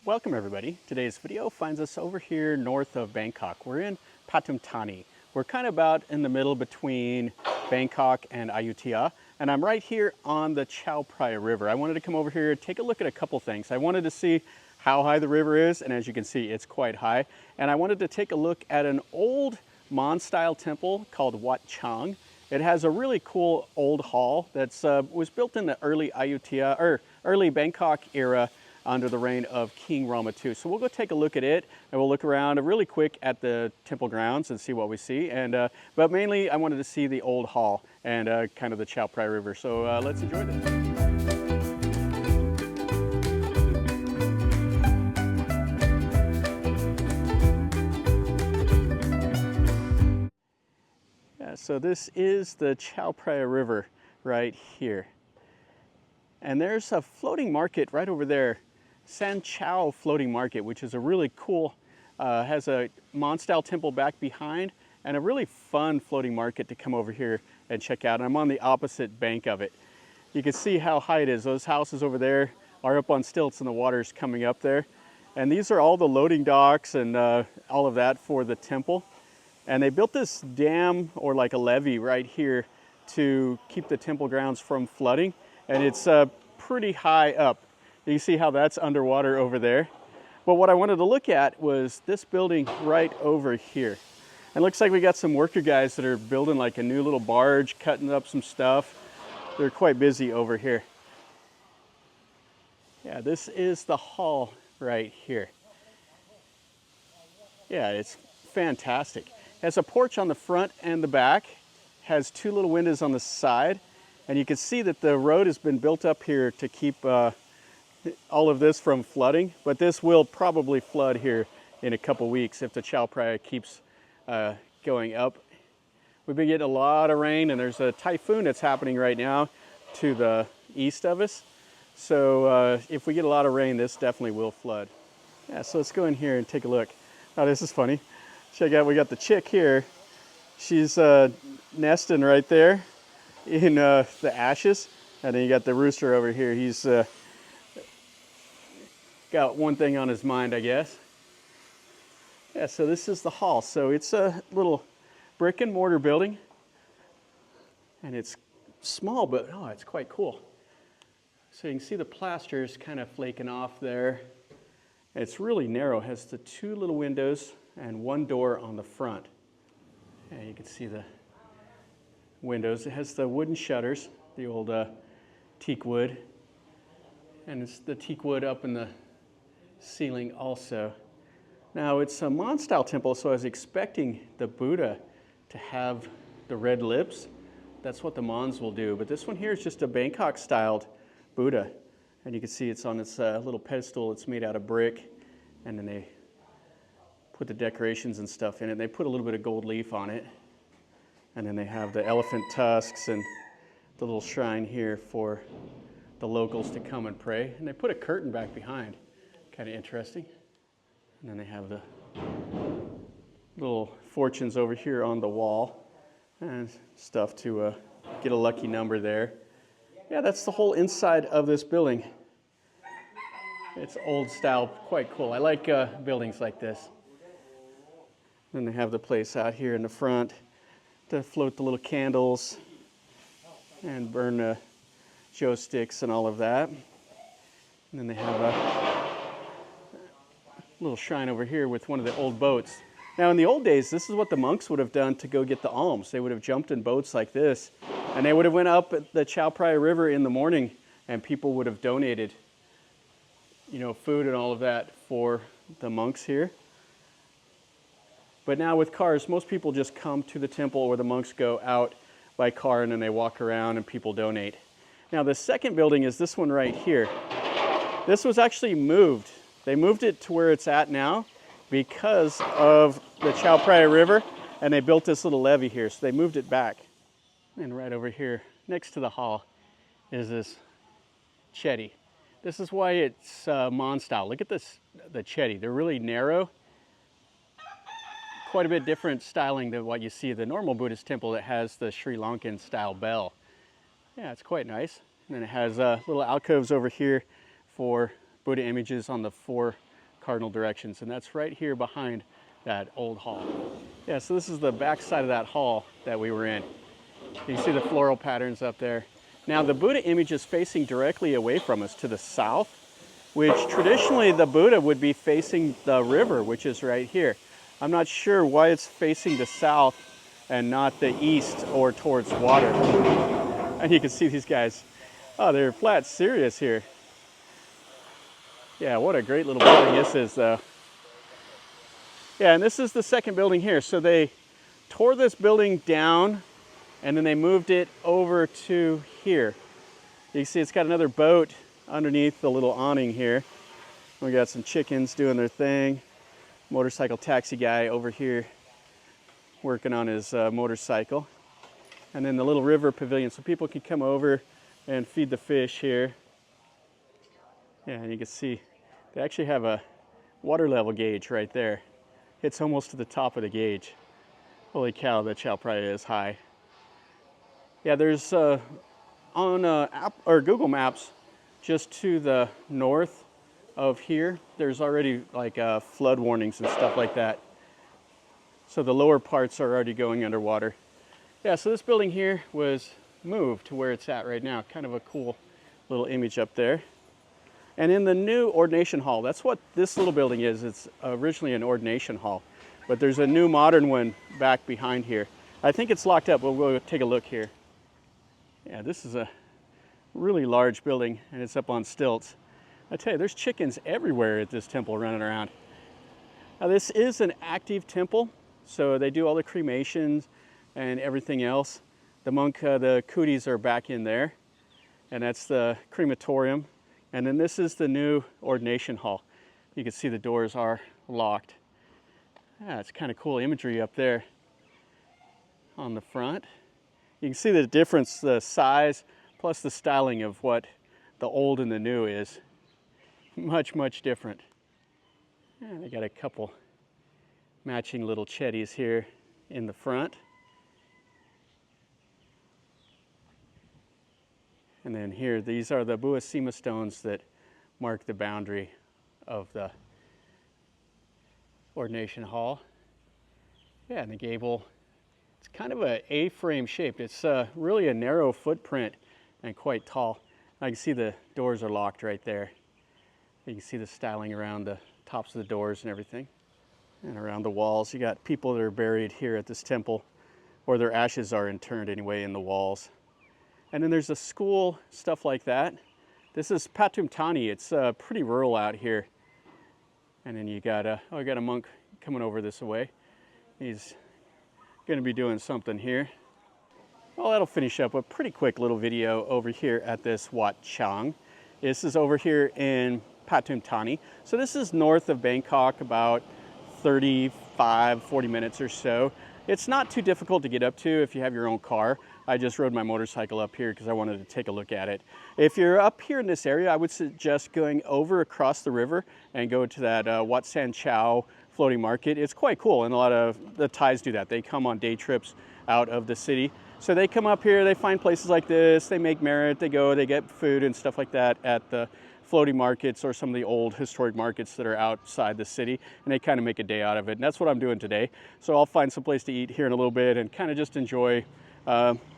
Welcome everybody. Today's video finds us over here north of Bangkok. We're in Pathum Thani. We're kind of about in the middle between Bangkok and Ayutthaya, and I'm right here on the Chao Phraya River. I wanted to come over here and take a look at a couple things. I wanted to see how high the river is, and as you can see, it's quite high. And I wanted to take a look at an old Mon-style temple called Wat Chang. It has a really cool old hall that was built in the early Ayutthaya, or early Bangkok era, under the reign of King Rama II. So we'll go take a look at it, and we'll look around really quick at the temple grounds and see what we see. And but mainly I wanted to see the old hall and kind of the Chao Phraya River. So let's enjoy this. Yeah, so this is the Chao Phraya River right here. And there's a floating market right over there. San Chao Floating Market, which is a really cool, has a Mon-style temple back behind and a really fun floating market to come over here and check out. And I'm on the opposite bank of it. You can see how high it is. Those houses over there are up on stilts and the water's coming up there. And these are all the loading docks and all of that for the temple. And they built this dam or like a levee right here to keep the temple grounds from flooding. And it's pretty high up. You see how that's underwater over there. But what I wanted to look at was this building right over here. And it looks like we got some worker guys that are building like a new little barge, cutting up some stuff. They're quite busy over here. Yeah, this is the hall right here. Yeah, it's fantastic. It has a porch on the front and the back. Has two little windows on the side. And you can see that the road has been built up here to keep all of this from flooding, but this will probably flood here in a couple weeks if the Chao Phraya keeps going up. We've been getting a lot of rain, and there's a typhoon that's happening right now to the east of us. So if we get a lot of rain, this definitely will flood. Yeah, so let's go in here and take a look. Oh, this is funny. Check out, we got the chick here. She's nesting right there in the ashes. And then you got the rooster over here. He's got one thing on his mind, I guess. Yeah, so this is the hall. So it's a little brick and mortar building. And it's small, but oh, it's quite cool. So you can see the plaster's kind of flaking off there. It's really narrow. It has the two little windows and one door on the front. And you can see the windows. It has the wooden shutters, the old teak wood. And it's the teak wood up in the ceiling also. Now it's a Mon-style temple, so I was expecting the Buddha to have the red lips. That's what the Mons will do. But this one here is just a Bangkok-styled Buddha. And you can see it's on this little pedestal. It's made out of brick. And then they put the decorations and stuff in it. They put a little bit of gold leaf on it. And then they have the elephant tusks and the little shrine here for the locals to come and pray. And they put a curtain back behind. Kind of interesting. And then they have the little fortunes over here on the wall and stuff to get a lucky number there. Yeah, that's the whole inside of this building. It's old style, quite cool. I like buildings like this. Then they have the place out here in the front to float the little candles and burn the joe sticks and all of that. And then they have a little shrine over here with one of the old boats. Now in the old days, this is what the monks would have done to go get the alms. They would have jumped in boats like this, and they would have went up the Chao Phraya River in the morning, and people would have donated, you know, food and all of that for the monks here. But now with cars, most people just come to the temple, or the monks go out by car and then they walk around and people donate. Now the second building is this one right here. This was actually moved. They moved it to where it's at now because of the Chao Phraya River, and they built this little levee here, so they moved it back. And right over here, next to the hall, is this chetty. This is why it's Mon-style. Look at this, the chetty. They're really narrow. Quite a bit different styling than what you see at the normal Buddhist temple that has the Sri Lankan style bell. Yeah, it's quite nice. And then it has little alcoves over here for Buddha images on the four cardinal directions, and that's right here behind that old hall. Yeah, so this is the back side of that hall that we were in. You can see the floral patterns up there. Now the Buddha image is facing directly away from us to the south, which traditionally the Buddha would be facing the river, which is right here. I'm not sure why it's facing the south and not the east or towards water. And you can see these guys, oh, they're flat serious here. Yeah, what a great little building this is though. Yeah, and this is the second building here. So they tore this building down and then they moved it over to here. You can see it's got another boat underneath the little awning here. We got some chickens doing their thing. Motorcycle taxi guy over here working on his motorcycle. And then the little river pavilion so people can come over and feed the fish here. Yeah, and you can see they actually have a water level gauge right there. It's almost to the top of the gauge. Holy cow, the Chao Phraya is high. Yeah, there's on Google Maps, just to the north of here, there's already like flood warnings and stuff like that. So the lower parts are already going underwater. Yeah, so this building here was moved to where it's at right now. Kind of a cool little image up there. And in the new ordination hall, that's what this little building is. It's originally an ordination hall, but there's a new modern one back behind here. I think it's locked up, but we'll take a look here. Yeah, this is a really large building and it's up on stilts. I tell you, there's chickens everywhere at this temple running around. Now this is an active temple, so they do all the cremations and everything else. The monk, the cooties are back in there, and that's the crematorium. And then this is the new ordination hall. You can see the doors are locked. Yeah, it's kind of cool imagery up there on the front. You can see the difference, the size, plus the styling of what the old and the new is. Much, much different. Yeah, they got a couple matching little chetties here in the front. And then here, these are the Buasima stones that mark the boundary of the ordination hall. Yeah, and the gable, it's kind of an A-frame shape. It's really a narrow footprint and quite tall. I can see the doors are locked right there. You can see the styling around the tops of the doors and everything. And around the walls, you got people that are buried here at this temple, or their ashes are interred anyway in the walls. And then there's a school, stuff like that. This is Pathum Thani. It's pretty rural out here. And then you got a monk coming over this way. He's going to be doing something here. Well, that'll finish up a pretty quick little video over here at this Wat Chang. This is over here in Pathum Thani. So this is north of Bangkok, about 35-40 minutes or so. It's not too difficult to get up to if you have your own car. I just rode my motorcycle up here because I wanted to take a look at it. If you're up here in this area, I would suggest going over across the river and go to that Wat Chang floating market. It's quite cool, and a lot of the Thais do that. They come on day trips out of the city. So they come up here, they find places like this, they make merit, they go, they get food and stuff like that at the floating markets or some of the old historic markets that are outside the city, and they kind of make a day out of it. And that's what I'm doing today. So I'll find some place to eat here in a little bit and kind of just enjoy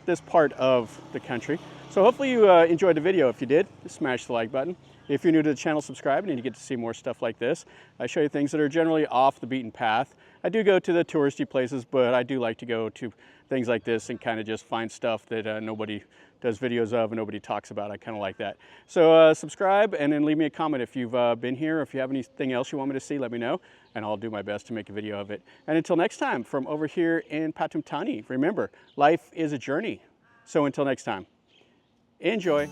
this part of the country. So hopefully you enjoyed the video. If you did, just smash the like button. If you're new to the channel, subscribe, and you get to see more stuff like this. I show you things that are generally off the beaten path. I do go to the touristy places, but I do like to go to things like this and kind of just find stuff that nobody does videos of and nobody talks about. I kind of like that. So subscribe and then leave me a comment if you've been here, or if you have anything else you want me to see, let me know, and I'll do my best to make a video of it. And until next time, from over here in Pathum Thani, remember, life is a journey. So until next time, enjoy.